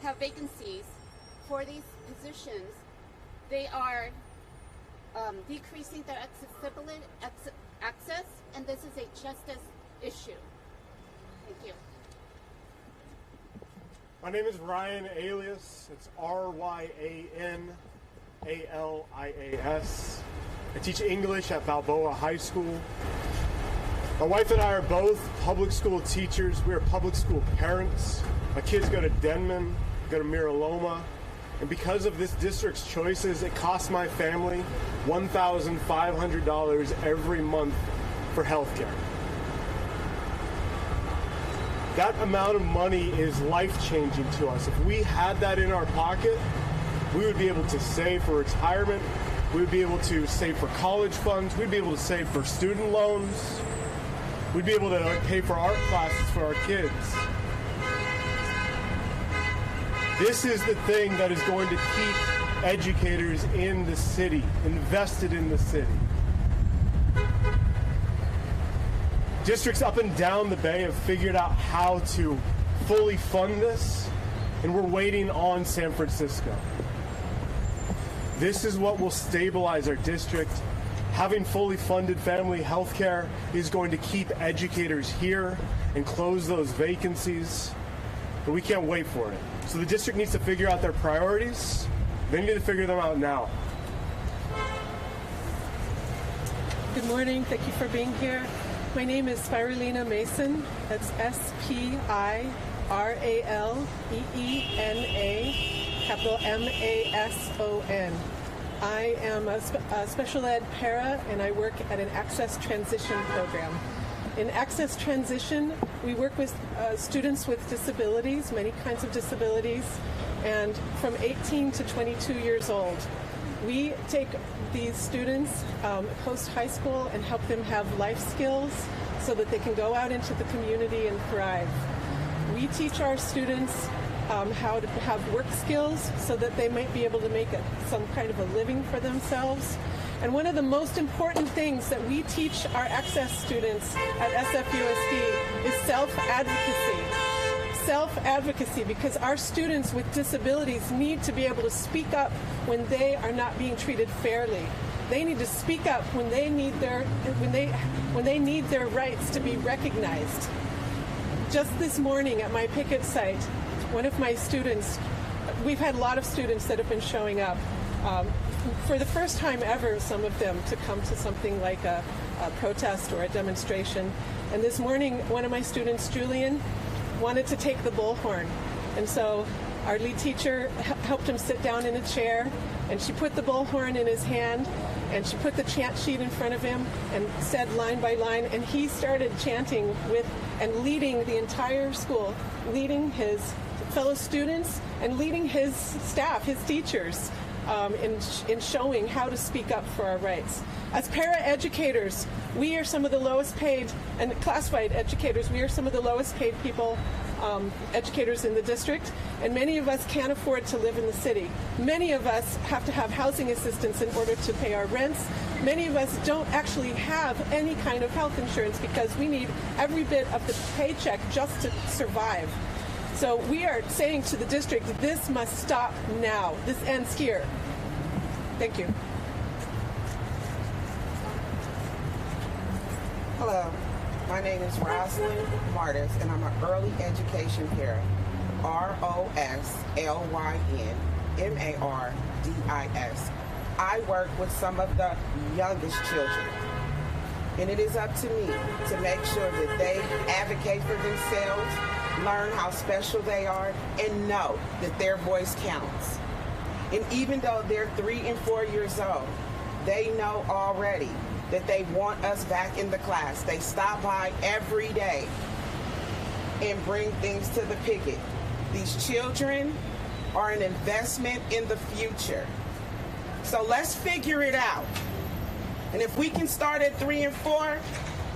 have vacancies for these positions, they are decreasing their access, and this is a justice issue. Thank you. My name is Ryan Alias. It's RyanAlias. I teach English at Balboa High School. My wife and I are both public school teachers. We are public school parents. My kids go to Denman, go to Miraloma. And because of this district's choices, it costs my family $1,500 every month for health care. That amount of money is life-changing to us. If we had that in our pocket, we would be able to save for retirement. We would be able to save for college funds. We'd be able to save for student loans. We'd be able to pay for art classes for our kids. This is the thing that is going to keep educators in the city, invested in the city. Districts up and down the Bay have figured out how to fully fund this, and we're waiting on San Francisco. This is what will stabilize our district. Having fully funded family health care is going to keep educators here and close those vacancies, but we can't wait for it. So the district needs to figure out their priorities. They need to figure them out now. Good morning. Thank you for being here. My name is Spirulina Mason. That's Spiraleena, capital Mason. I am a special ed para, and I work at an Access Transition program. In Access Transition, we work with students with disabilities, many kinds of disabilities, and from 18 to 22 years old. We take these students post-high school and help them have life skills so that they can go out into the community and thrive. We teach our students how to have work skills so that they might be able to make some kind of a living for themselves. And one of the most important things that we teach our Access students at SFUSD is self-advocacy. Self-advocacy, because our students with disabilities need to be able to speak up when they are not being treated fairly. They need to speak up when they need their rights to be recognized. Just this morning at my picket site, one of my students, we've had a lot of students that have been showing up. For the first time ever, some of them to come to something like a protest or a demonstration. And this morning, one of my students, Julian, wanted to take the bullhorn. And so our lead teacher helped him sit down in a chair, and she put the bullhorn in his hand, and she put the chant sheet in front of him and said line by line, and he started chanting with and leading the entire school, leading his fellow students and leading his staff, his teachers, in showing how to speak up for our rights. As para-educators, we are some of the lowest paid, and classified educators, we are some of the lowest paid people, educators in the district, and many of us can't afford to live in the city. Many of us have to have housing assistance in order to pay our rents. Many of us don't actually have any kind of health insurance because we need every bit of the paycheck just to survive. So we are saying to the district, this must stop now. This ends here. Thank you. Hello, my name is Rosalind Martis, and I'm an early education parent. ROSLYNMARDIS. I work with some of the youngest children, and it is up to me to make sure that they advocate for themselves, learn how special they are, and know that their voice counts. And even though they're 3 and 4 years old, they know already that they want us back in the class. They stop by every day and bring things to the picket. These children are an investment in the future. So let's figure it out. And if we can start at 3 and 4,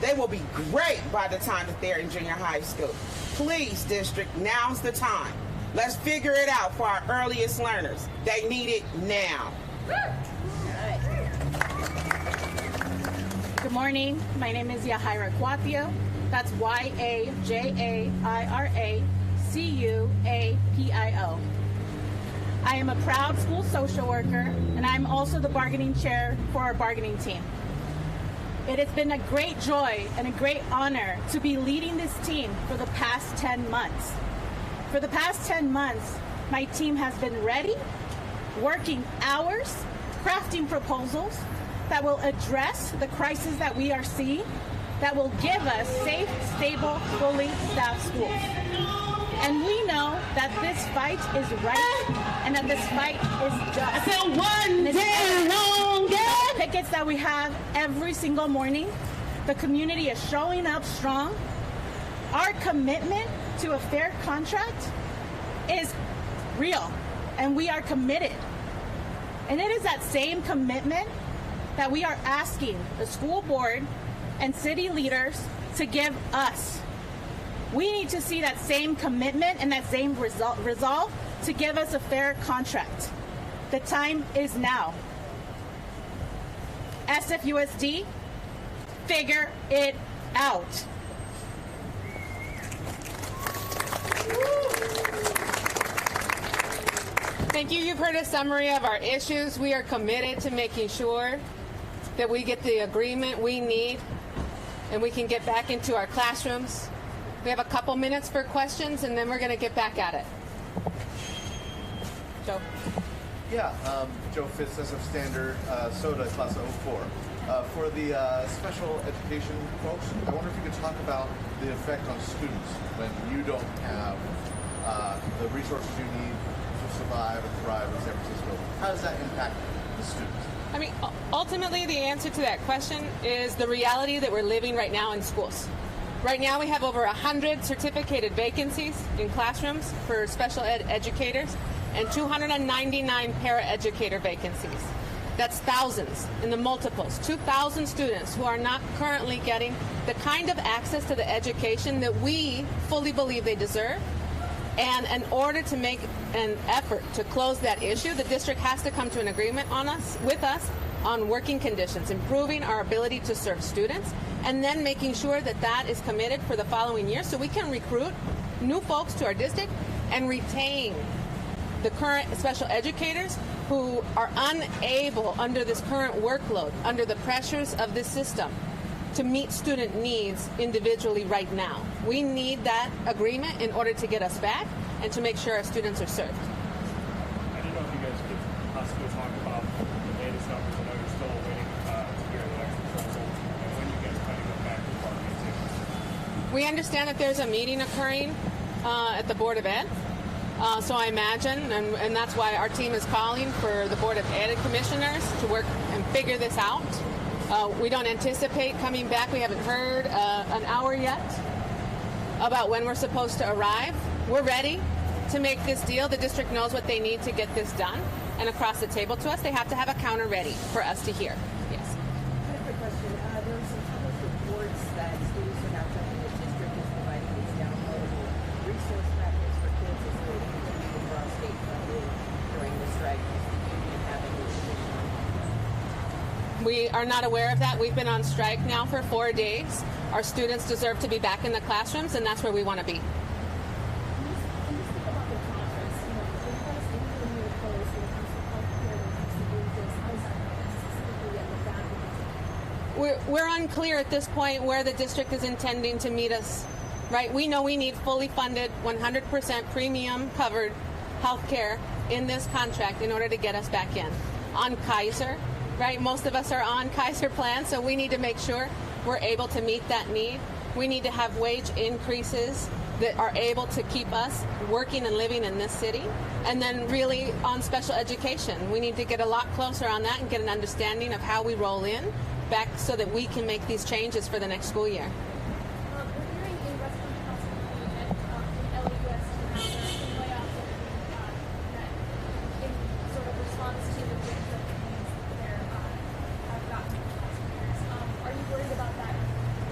they will be great by the time that they're in junior high school. Please, district, now's the time. Let's figure it out for our earliest learners. They need it now. Good morning. My name is Yahaira Cuatio. That's YAJAIRA C-U-A-P-I-O. I am a proud school social worker, and I'm also the bargaining chair for our bargaining team. It has been a great joy and a great honor to be leading this team for the past 10 months. For the past 10 months, my team has been ready, working hours, crafting proposals that will address the crisis that we are seeing, that will give us safe, stable, fully staffed schools. And we know that this fight is right and that this fight is just. I said one day longer. The pickets that we have every single morning, the community is showing up strong. Our commitment to a fair contract is real, and we are committed. And it is that same commitment that we are asking the school board and city leaders to give us. We need to see that same commitment and that same resolve to give us a fair contract. The time is now. SFUSD, figure it out. Thank you. You've heard a summary of our issues. We are committed to making sure that we get the agreement we need and we can get back into our classrooms. We have a couple minutes for questions, and then we're going to get back at it. Joe. Yeah, Joe Fitz, SF Standard, Soda, Class 04. For the special education folks, I wonder if you could talk about the effect on students when you don't have the resources you need to survive and thrive in San Francisco. How does that impact the students? I mean, ultimately, the answer to that question is the reality that we're living right now in schools. Right now, we have over 100 certificated vacancies in classrooms for special ed educators and 299 paraeducator vacancies. That's thousands in the multiples, 2,000 students who are not currently getting the kind of access to the education that we fully believe they deserve. And in order to make an effort to close that issue, the district has to come to an agreement with us on working conditions, improving our ability to serve students, and then making sure that that is committed for the following year so we can recruit new folks to our district and retain the current special educators who are unable under this current workload, under the pressures of this system, to meet student needs individually right now. We need that agreement in order to get us back and to make sure our students are served. I don't know if you guys could possibly talk about the latest numbers. I know you're still waiting to hear the next proposal and when you guys plan to go back to bargaining table. We understand that there's a meeting occurring at the Board of Ed. So I imagine, and that's why our team is calling for the Board of Ed commissioners to work and figure this out. We don't anticipate coming back. We haven't heard an hour yet about when we're supposed to arrive. We're ready to make this deal. The district knows what they need to get this done. And across the table to us, they have to have a counter ready for us to hear. Yes. I have a quick question. There were some public reports that schools are now telling the district is providing these downloadable resource packets for kids as they continue to draw state funding during the strike. Does the union have any position on that? We are not aware of that. We've been on strike now for 4 days. Our students deserve to be back in the classrooms, and that's where we want to be. We're unclear at this point where the district is intending to meet us, right? We know we need fully funded, 100% premium covered health care in this contract in order to get us back in. On Kaiser, right? Most of us are on Kaiser plans, so we need to make sure we're able to meet that need. We need to have wage increases that are able to keep us working and living in this city. And then really on special education, we need to get a lot closer on that and get an understanding of how we roll in back so that we can make these changes for the next school year. We're hearing in Western Pennsylvania and in LAUS now there are some layoffs that in sort of response to the big companies there have gotten in the past years. Are you worried about that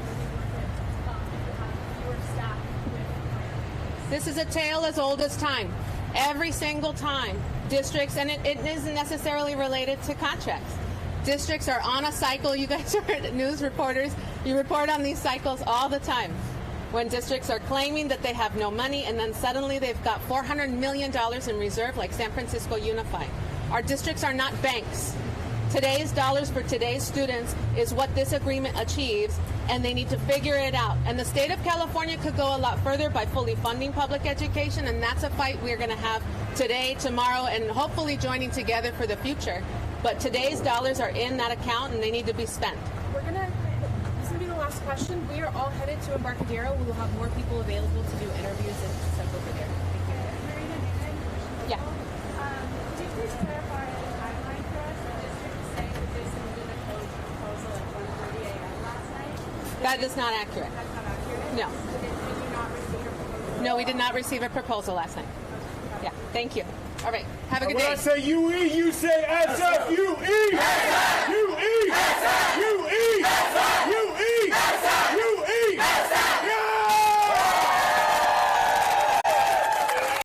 moving with it to have fewer staff with higher wages? This is a tale as old as time. Every single time, districts, and it isn't necessarily related to contracts. Districts are on a cycle. You guys are news reporters. You report on these cycles all the time. when districts are claiming that they have no money and then suddenly they've got $400 million in reserve like San Francisco Unified. Our districts are not banks. Today's dollars for today's students is what this agreement achieves, and they need to figure it out. And the state of California could go a lot further by fully funding public education, and that's a fight we're going to have today, tomorrow, and hopefully joining together for the future. But today's dollars are in that account, and they need to be spent. This is going to be the last question. We are all headed to Embarcadero. We will have more people available to do interviews and stuff over there. Yeah. Could you please clarify the timeline for us? The district is saying that they submitted a closed proposal at 1:30 a.m. last night. That is not accurate. That's not accurate? No. Did you not receive a proposal? No, we did not receive a proposal last night. Yeah, thank you. All right, have a good When day. I say UE, you say SFUE! SFUE! SFUE!